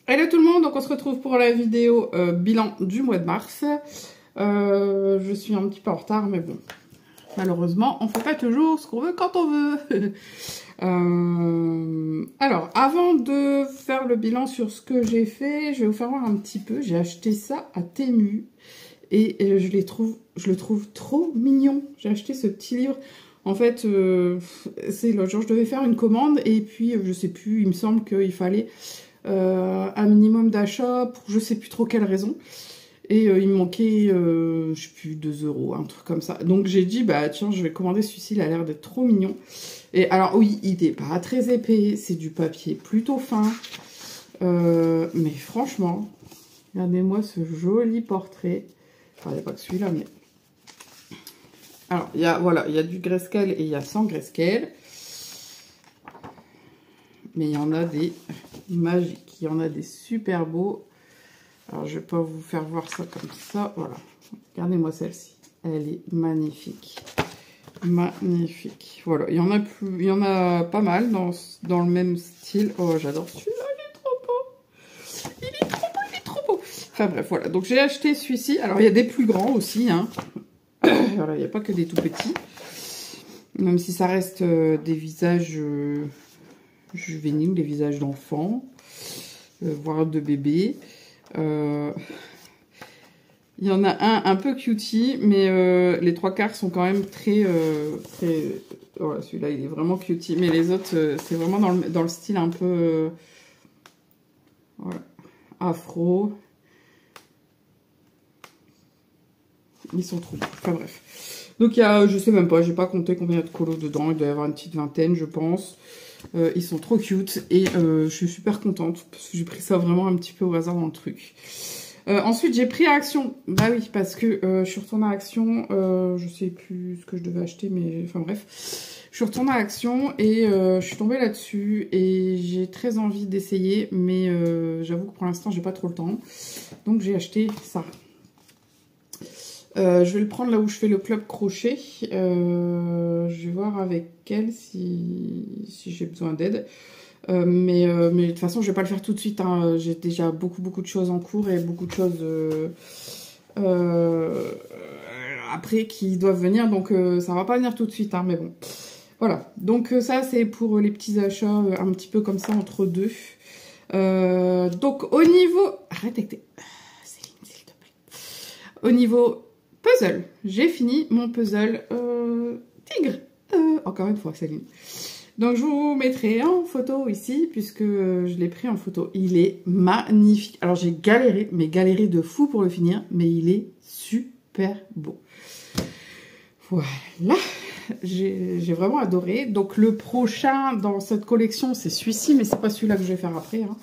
Hello tout le monde, donc on se retrouve pour la vidéo bilan du mois de mars. Je suis un petit peu en retard, mais bon, malheureusement, on ne fait pas toujours ce qu'on veut quand on veut. Alors, avant de faire le bilan sur ce que j'ai fait, je vais vous faire voir un petit peu. J'ai acheté ça à Temu et je le trouve trop mignon. J'ai acheté ce petit livre. En fait, c'est l'autre jour, je devais faire une commande et puis, je sais plus, il me semble qu'il fallait un minimum d'achat pour je sais plus trop quelle raison. Et il me manquait, je sais plus, 2 €, un truc comme ça. Donc j'ai dit, bah tiens, je vais commander celui-ci, il a l'air d'être trop mignon. Et alors oui, il n'est pas très épais, c'est du papier plutôt fin. Mais franchement, regardez-moi ce joli portrait. Enfin, il n'y a pas que celui-là, mais... Alors, il y a du grayscale et il y a sans grayscale. Mais il y en a des magiques, il y en a des super beaux. Alors, je vais pas vous faire voir ça comme ça. Voilà, regardez-moi celle-ci. Elle est magnifique. Magnifique. Voilà, il y en a pas mal dans le même style. Oh, j'adore celui-là, il est trop beau. Il est trop beau, il est trop beau. Enfin bref, voilà. Donc, j'ai acheté celui-ci. Alors, il y a des plus grands aussi, hein. Voilà, il n'y a pas que des tout petits. Même si ça reste des visages... juvéniles, des visages d'enfants, voire de bébés. Il y en a un peu cutie, mais les trois quarts sont quand même très... Voilà, celui-là, il est vraiment cutie. Mais les autres, c'est vraiment dans le style un peu... voilà, afro. Ils sont trop beaux. Enfin bref. Donc il y a, je sais même pas, j'ai pas compté combien il y a de colos dedans. Il doit y avoir une petite vingtaine, je pense. Ils sont trop cute et je suis super contente parce que j'ai pris ça vraiment un petit peu au hasard dans le truc. Ensuite, j'ai pris à Action. Bah oui, parce que je suis retournée à Action. Je sais plus ce que je devais acheter, mais enfin bref. Je suis retournée à Action et je suis tombée là-dessus et j'ai très envie d'essayer, mais j'avoue que pour l'instant, j'ai pas trop le temps. Donc j'ai acheté ça. Je vais le prendre là où je fais le club crochet. Je vais voir avec elle si j'ai besoin d'aide. Mais de toute façon, je vais pas le faire tout de suite, hein. J'ai déjà beaucoup de choses en cours et beaucoup de choses après qui doivent venir. Donc ça va pas venir tout de suite, hein, mais bon. Voilà. Donc ça, c'est pour les petits achats un petit peu comme ça entre deux. Donc au niveau... Arrête avec tes... Céline, s'il te plaît. Au niveau... puzzle, j'ai fini mon puzzle tigre, encore une fois Céline. Donc je vous mettrai en photo ici, puisque je l'ai pris en photo. Il est magnifique. Alors j'ai galéré, mais galéré de fou pour le finir, mais il est super beau. Voilà, j'ai vraiment adoré. Donc le prochain dans cette collection, c'est celui-ci, mais c'est pas celui-là que je vais faire après, hein.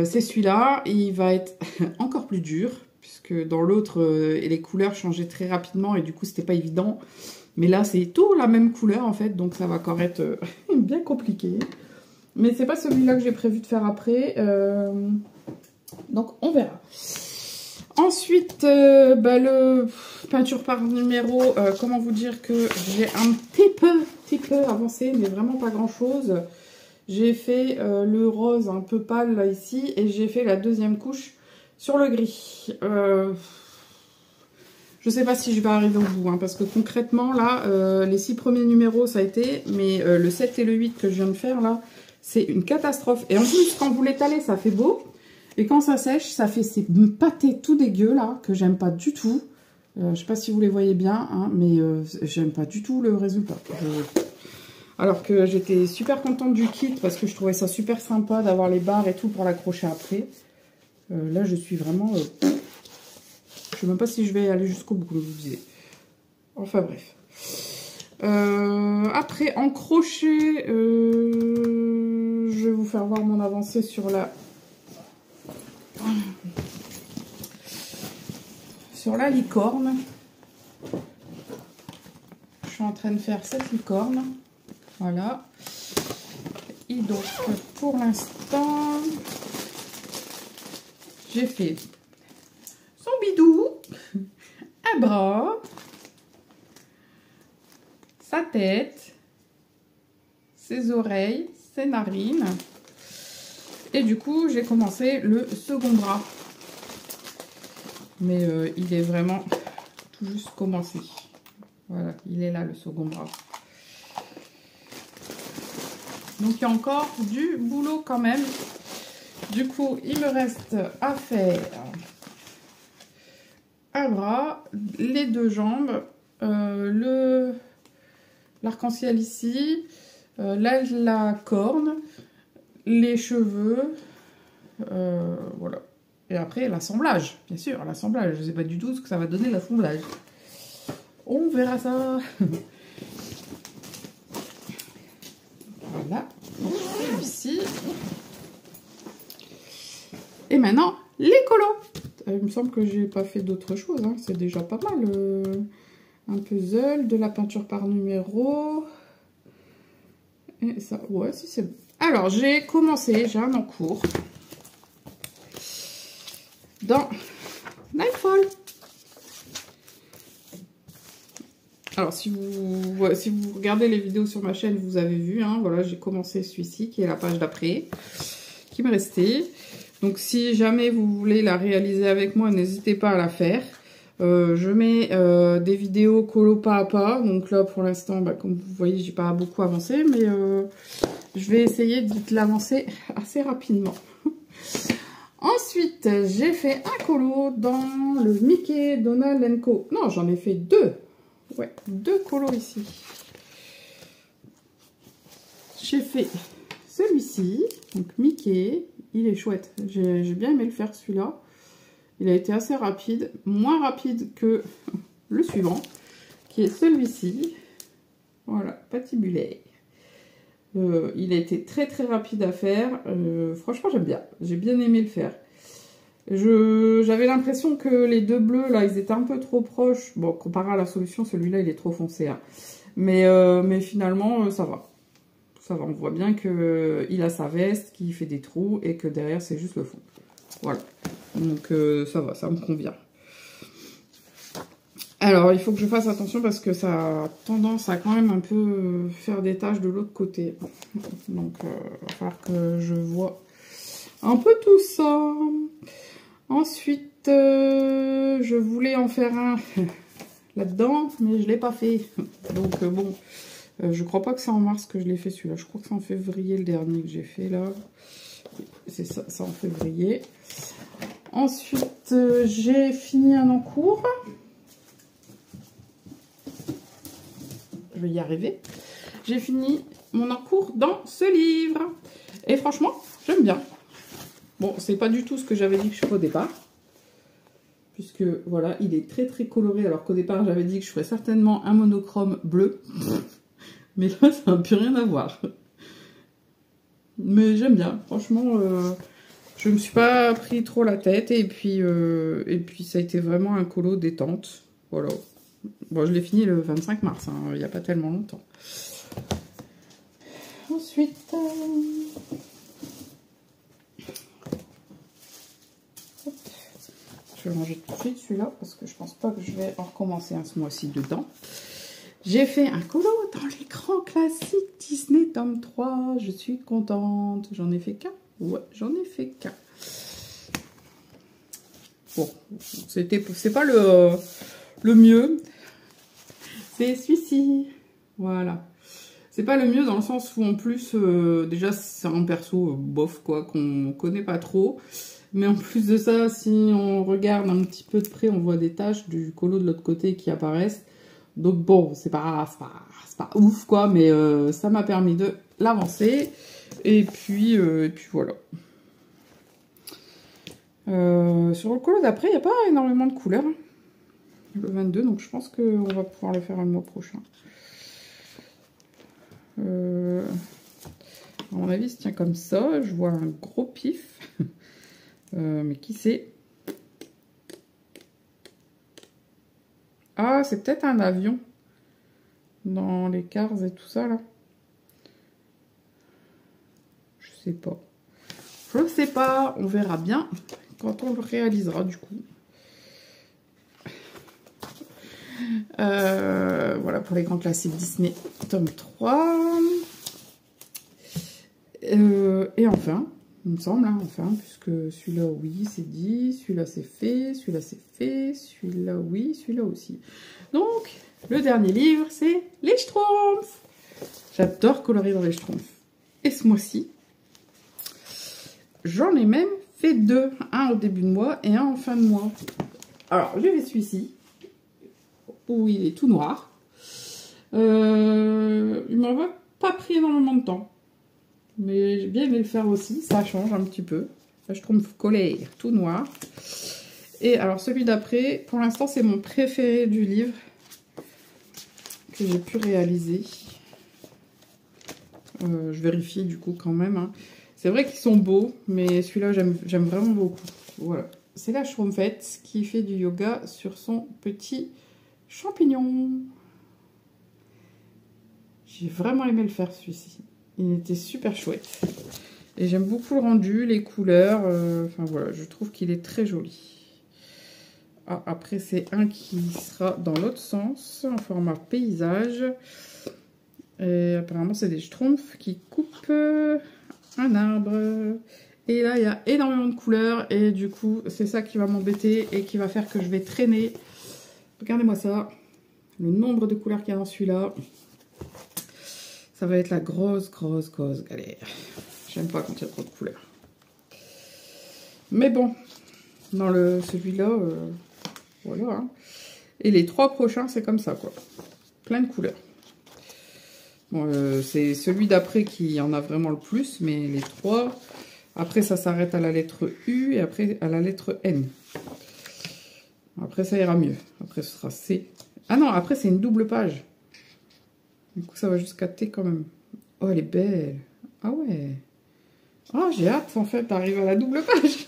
C'est celui-là, il va être encore plus dur. Puisque dans l'autre, les couleurs changeaient très rapidement et du coup, c'était pas évident. Mais là, c'est tout la même couleur, en fait. Donc, ça va encore être bien compliqué. Mais c'est pas celui-là que j'ai prévu de faire après. Donc, on verra. Ensuite, le peinture par numéro. Comment vous dire que j'ai un petit peu avancé, mais vraiment pas grand-chose. J'ai fait le rose un peu pâle, là, ici. Et j'ai fait la deuxième couche sur le gris. Je sais pas si je vais arriver au bout, hein, parce que concrètement, là, les 6 premiers numéros, ça a été, mais le 7 et le 8 que je viens de faire, là, c'est une catastrophe. Et en plus, quand vous l'étalez, ça fait beau, et quand ça sèche, ça fait ces pâtés tout dégueux, là, que j'aime pas du tout. Je sais pas si vous les voyez bien, hein, mais j'aime pas du tout le résultat. Alors que j'étais super contente du kit, parce que je trouvais ça super sympa d'avoir les barres et tout pour l'accrocher après. Là, je suis vraiment... je sais même pas si je vais aller jusqu'au bout, comme je vous disais. Enfin, bref. Après, en crochet, je vais vous faire voir mon avancée sur la licorne. Je suis en train de faire cette licorne. Voilà. Et donc, pour l'instant... j'ai fait son bidou, un bras, sa tête, ses oreilles, ses narines. Et du coup, j'ai commencé le second bras. Mais il est vraiment tout juste commencé. Voilà, il est là le second bras. Donc il y a encore du boulot quand même. Du coup, il me reste à faire un bras, les deux jambes, l'arc-en-ciel ici, la corne, les cheveux, voilà. Et après, l'assemblage, bien sûr, l'assemblage. Je ne sais pas du tout ce que ça va donner, l'assemblage. On verra ça. Voilà, celui-ci. Et maintenant, les colos. Il me semble que j'ai pas fait d'autre chose, hein. C'est déjà pas mal. Un puzzle, de la peinture par numéro. Et ça, ouais, si c'est bon. Alors, j'ai commencé, j'ai un en cours. Dans Nightfall. Alors, si vous regardez les vidéos sur ma chaîne, vous avez vu, hein, voilà, j'ai commencé celui-ci, qui est la page d'après, qui m'est resté. Donc, si jamais vous voulez la réaliser avec moi, n'hésitez pas à la faire. Je mets des vidéos colo pas à pas. Donc là, pour l'instant, bah, comme vous voyez, j'ai pas beaucoup avancé, mais je vais essayer de l'avancer assez rapidement. Ensuite, j'ai fait un colo dans le Mickey Donald & Co. Non, j'en ai fait deux. Ouais, deux colos ici. J'ai fait celui-ci, donc Mickey. Il est chouette. J'ai bien aimé le faire celui-là. Il a été assez rapide, moins rapide que le suivant, qui est celui-ci. Voilà, patibulaire. Il a été très très rapide à faire. Franchement, j'aime bien. J'ai bien aimé le faire. J'avais l'impression que les deux bleus, là, ils étaient un peu trop proches. Bon, comparé à la solution, celui-là, il est trop foncé. Hein. Mais finalement, ça va. Ça va, on voit bien qu'il a sa veste, qui fait des trous, et que derrière, c'est juste le fond. Voilà. Donc, ça va, ça me convient. Alors, il faut que je fasse attention parce que ça a tendance à quand même un peu faire des taches de l'autre côté. Donc, il va falloir que je vois un peu tout ça. Ensuite, je voulais en faire un là-dedans, mais je ne l'ai pas fait. Donc, bon, je crois pas que c'est en mars que je l'ai fait celui-là. Je crois que c'est en février le dernier que j'ai fait là. C'est ça, c'est en février. Ensuite, j'ai fini un en cours. Je vais y arriver. J'ai fini mon en cours dans ce livre. Et franchement, j'aime bien. Bon, c'est pas du tout ce que j'avais dit que je ferais au départ. Puisque, voilà, il est très très coloré. Alors qu'au départ, j'avais dit que je ferais certainement un monochrome bleu. Mais là, ça n'a plus rien à voir. Mais j'aime bien. Franchement, je me suis pas pris trop la tête. Et puis, ça a été vraiment un colo détente. Voilà. Bon, je l'ai fini le 25 mars. Hein, il n'y a pas tellement longtemps. Ensuite... je vais ranger tout de suite celui-là parce que je pense pas que je vais en recommencer un ce mois-ci dedans. J'ai fait un colo dans les grands classiques Disney tome 3. Je suis contente. J'en ai fait qu'un. Ouais, j'en ai fait qu'un. Bon, c'est pas le mieux. C'est celui-ci. Voilà. C'est pas le mieux dans le sens où en plus, déjà c'est un perso bof quoi, qu'on connaît pas trop. Mais en plus de ça, si on regarde un petit peu de près, on voit des taches du colo de l'autre côté qui apparaissent. Donc bon, c'est pas ouf quoi, mais ça m'a permis de l'avancer. Et puis voilà. Sur le colo d'après, il n'y a pas énormément de couleurs. Hein. Le 22, donc je pense qu'on va pouvoir le faire le mois prochain. À mon avis, il se tient comme ça. Je vois un gros pif. Mais qui c'est? Ah, c'est peut-être un avion. Dans les Cars et tout ça, là. Je sais pas. Je sais pas. On verra bien quand on le réalisera, du coup. Voilà pour les grands classiques Disney, tome 3. Et enfin, il me semble, hein, enfin, puisque celui-là, oui, c'est dit, celui-là, c'est fait, celui-là, c'est fait, celui-là, oui, celui-là aussi. Donc, le dernier livre, c'est les Schtroumpfs. J'adore colorer dans les Schtroumpfs. Et ce mois-ci, j'en ai même fait deux. Un au début de mois et un en fin de mois. Alors, je vais celui-ci, où il est tout noir. Il m'a pas pris énormément de temps. Mais j'ai bien aimé le faire aussi. Ça change un petit peu. Je trouve collé tout noir. Et alors, celui d'après, pour l'instant, c'est mon préféré du livre que j'ai pu réaliser. Je vérifie du coup quand même. Hein. C'est vrai qu'ils sont beaux, mais celui-là, j'aime vraiment beaucoup. Voilà. C'est la Schtroumpfette qui fait du yoga sur son petit champignon. J'ai vraiment aimé le faire, celui-ci. Il était super chouette. Et j'aime beaucoup le rendu, les couleurs. Enfin, voilà, je trouve qu'il est très joli. Ah, après, c'est un qui sera dans l'autre sens, en format paysage. Et apparemment, c'est des Schtroumpfs qui coupent un arbre. Et là, il y a énormément de couleurs. Et du coup, c'est ça qui va m'embêter et qui va faire que je vais traîner. Regardez-moi ça. Le nombre de couleurs qu'il y a dans celui-là. Ça va être la grosse galère. J'aime pas quand il y a trop de couleurs. Mais bon, dans celui-là, voilà. Hein. Et les trois prochains, c'est comme ça, quoi. Plein de couleurs. Bon, c'est celui d'après qui en a vraiment le plus, mais les trois... Après, ça s'arrête à la lettre U et après à la lettre N. Après, ça ira mieux. Après, ce sera C. Ah non, après, c'est une double page. Du coup, ça va jusqu'à T quand même. Oh, elle est belle. Ah ouais. Oh, j'ai hâte, en fait, d'arriver à la double page.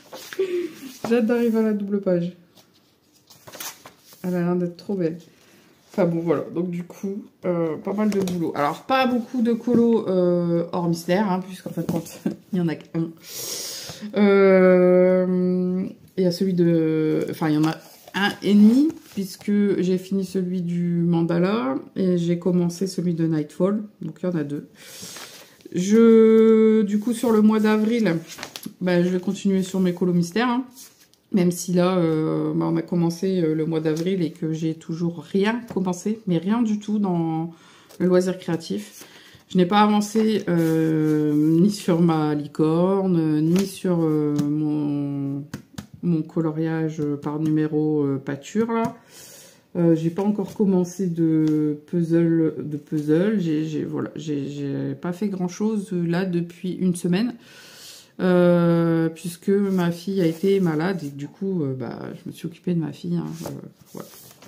J'ai hâte d'arriver à la double page. Elle a l'air d'être trop belle. Enfin bon, voilà. Donc, du coup, pas mal de boulot. Alors, pas beaucoup de colos hors mystère, hein, puisqu'en fait, il n'y en a qu'un. Il y a celui de... Enfin, il y en a un et demi, puisque j'ai fini celui du mandala et j'ai commencé celui de Nightfall. Donc, il y en a deux. Du coup, sur le mois d'avril, bah, je vais continuer sur mes colos mystères. Hein. Même si là, bah, on a commencé le mois d'avril et que j'ai toujours rien commencé, mais rien du tout dans le loisir créatif. Je n'ai pas avancé ni sur ma licorne, ni sur mon coloriage par numéro pâture là. J'ai pas encore commencé de puzzle. Voilà, j'ai pas fait grand chose là depuis une semaine. Puisque ma fille a été malade et du coup bah, je me suis occupée de ma fille. Hein, voilà.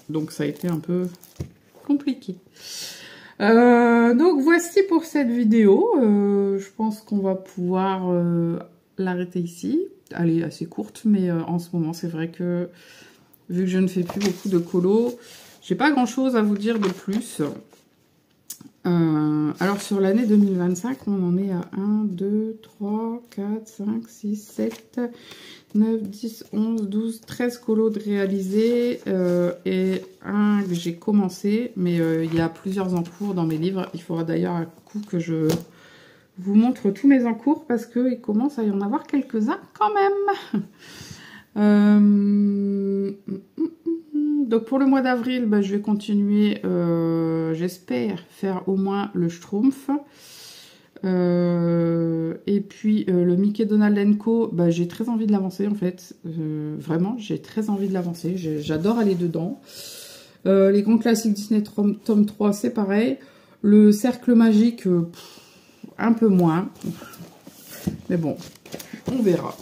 Donc ça a été un peu compliqué. Donc voici pour cette vidéo. Je pense qu'on va pouvoir l'arrêter ici. Elle est assez courte, mais en ce moment c'est vrai que vu que je ne fais plus beaucoup de colos, j'ai pas grand chose à vous dire de plus. Alors sur l'année 2025, on en est à 1, 2, 3, 4, 5, 6, 7, 9, 10, 11, 12, 13 colos de réalisés et un que j'ai commencé, mais il y a plusieurs en cours dans mes livres. Il faudra d'ailleurs un coup que je vous montre tous mes en cours parce qu'il commence à y en avoir quelques-uns quand même. Donc pour le mois d'avril, bah, je vais continuer, j'espère faire au moins le Schtroumpf. Et puis le Mickey Donald & Co, bah, j'ai très envie de l'avancer en fait. Vraiment, j'ai très envie de l'avancer. J'adore aller dedans. Les grands classiques Disney tome 3, c'est pareil. Le cercle magique, un peu moins. Mais bon, on verra.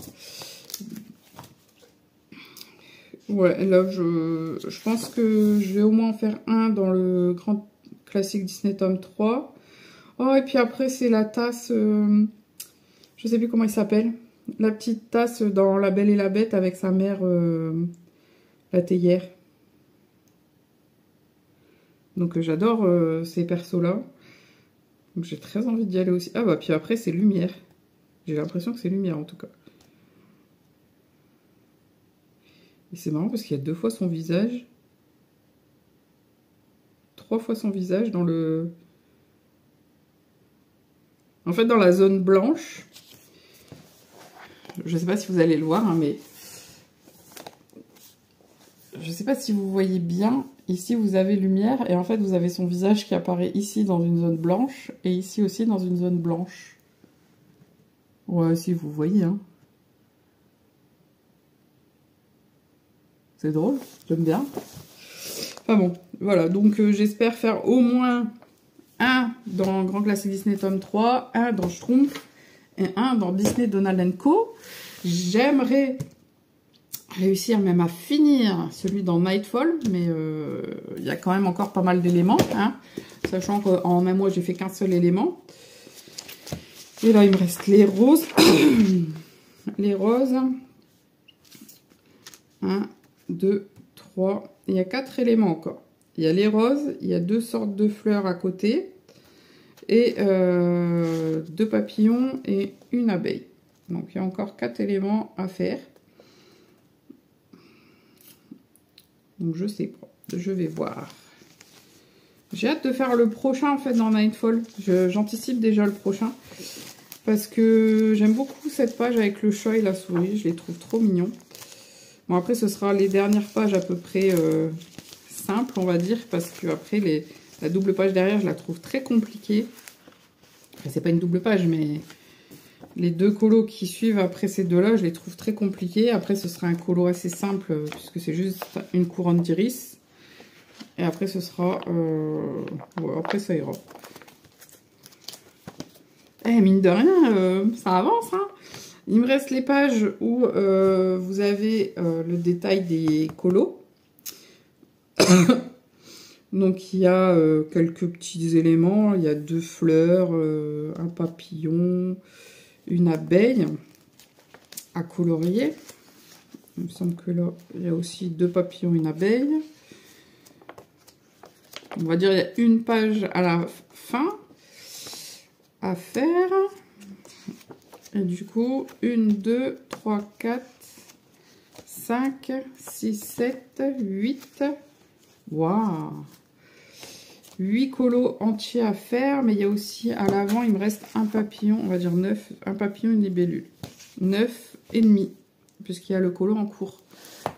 Ouais, là, je pense que je vais au moins en faire un dans le grand classique Disney tome 3. Oh, et puis après, c'est la tasse, je sais plus comment il s'appelle. La petite tasse dans La Belle et la Bête avec sa mère, la théière. Donc, j'adore ces persos-là. Donc, j'ai très envie d'y aller aussi. Ah, bah, puis après, c'est Lumière. J'ai l'impression que c'est Lumière, en tout cas. Et c'est marrant parce qu'il y a 2 fois son visage. 3 fois son visage dans le... En fait, dans la zone blanche, Je sais pas si vous allez le voir, hein, mais je sais pas si vous voyez bien. Ici, vous avez lumière et en fait, vous avez son visage qui apparaît ici dans une zone blanche et ici aussi dans une zone blanche. Ouais, si vous voyez, hein. C'est drôle, j'aime bien. Enfin bon, voilà. Donc, j'espère faire au moins un dans Grand Classique Disney tome 3, un dans Schtroumpf et un dans Disney Donald & Co. J'aimerais réussir même à finir celui dans Nightfall, mais il y a quand même encore pas mal d'éléments, hein, sachant qu'en un mois j'ai fait qu'un seul élément. Et là il me reste les roses. Les roses. 1, 2, 3. Il y a 4 éléments encore. Il y a les roses, il y a 2 sortes de fleurs à côté, et 2 papillons et une abeille. Donc il y a encore 4 éléments à faire. Donc je sais pas, je vais voir. J'ai hâte de faire le prochain en fait dans Nightfall. J'anticipe déjà le prochain. Parce que j'aime beaucoup cette page avec le chat et la souris. Je les trouve trop mignons. Bon après ce sera les dernières pages à peu près simples on va dire. Parce que après la double page derrière je la trouve très compliquée. Enfin c'est pas une double page mais... Les 2 colos qui suivent après ces deux-là, je les trouve très compliqués. Après, ce sera un colo assez simple, puisque c'est juste une couronne d'iris. Et après, ce sera... Ouais, après, ça ira. Eh, mine de rien, ça avance, hein. Il me reste les pages où vous avez le détail des colos. Donc, il y a quelques petits éléments. Il y a 2 fleurs, un papillon... une abeille à colorier. Il me semble que là, il y a aussi 2 papillons, une abeille. On va dire il y a une page à la fin à faire. Et du coup, 1, 2, 3, 4, 5, 6, 7, 8. Waouh! 8 colos entiers à faire, mais il y a aussi à l'avant, il me reste un papillon, on va dire 9, un papillon, une libellule. 9 et demi, puisqu'il y a le colo en cours.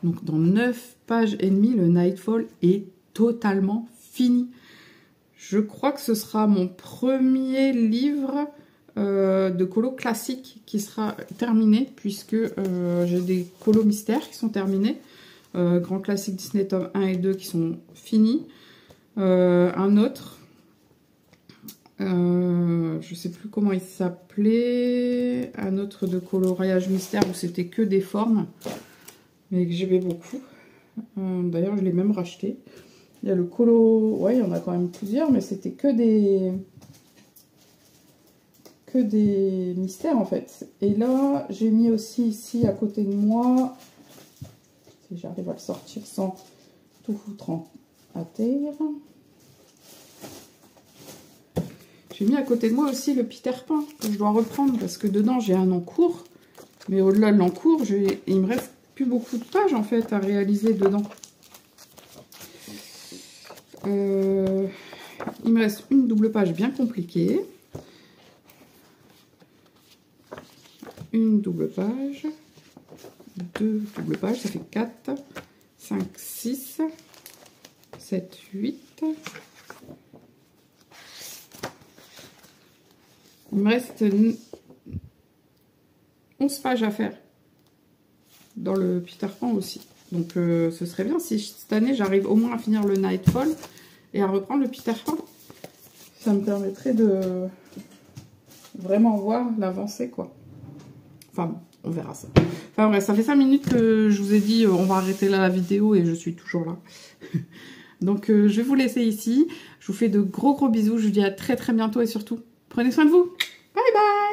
Donc dans 9 pages et demie, le Nightfall est totalement fini. Je crois que ce sera mon premier livre de colo classique qui sera terminé, puisque j'ai des colos mystères qui sont terminés. Grand Classique Disney tome 1 et 2 qui sont finis. Un autre, je sais plus comment il s'appelait, un autre de coloriage mystère où c'était que des formes, mais que j'aimais beaucoup. D'ailleurs, je l'ai même racheté. Il y a le colo, ouais, il y en a quand même plusieurs, mais c'était que des mystères en fait. Et là, j'ai mis aussi ici à côté de moi, si j'arrive à le sortir sans tout foutre à terre. J'ai mis à côté de moi aussi le Peter Pan que je dois reprendre parce que dedans j'ai un encours. Mais au-delà de l'encours, il me reste plus beaucoup de pages en fait à réaliser dedans. Il me reste une double page bien compliquée. Une double page. 2 doubles pages, ça fait 4, 5, 6, 7, 8. Il me reste 11 pages à faire dans le Peter Pan aussi. Donc ce serait bien si cette année j'arrive au moins à finir le Nightfall et à reprendre le Peter Pan. Ça me permettrait de vraiment voir l'avancée quoi. Enfin bon, on verra ça. Enfin bref, ça fait 5 minutes que je vous ai dit on va arrêter là la vidéo et je suis toujours là. Donc je vais vous laisser ici. Je vous fais de gros bisous. Je vous dis à très bientôt et surtout, prenez soin de vous. Bye bye!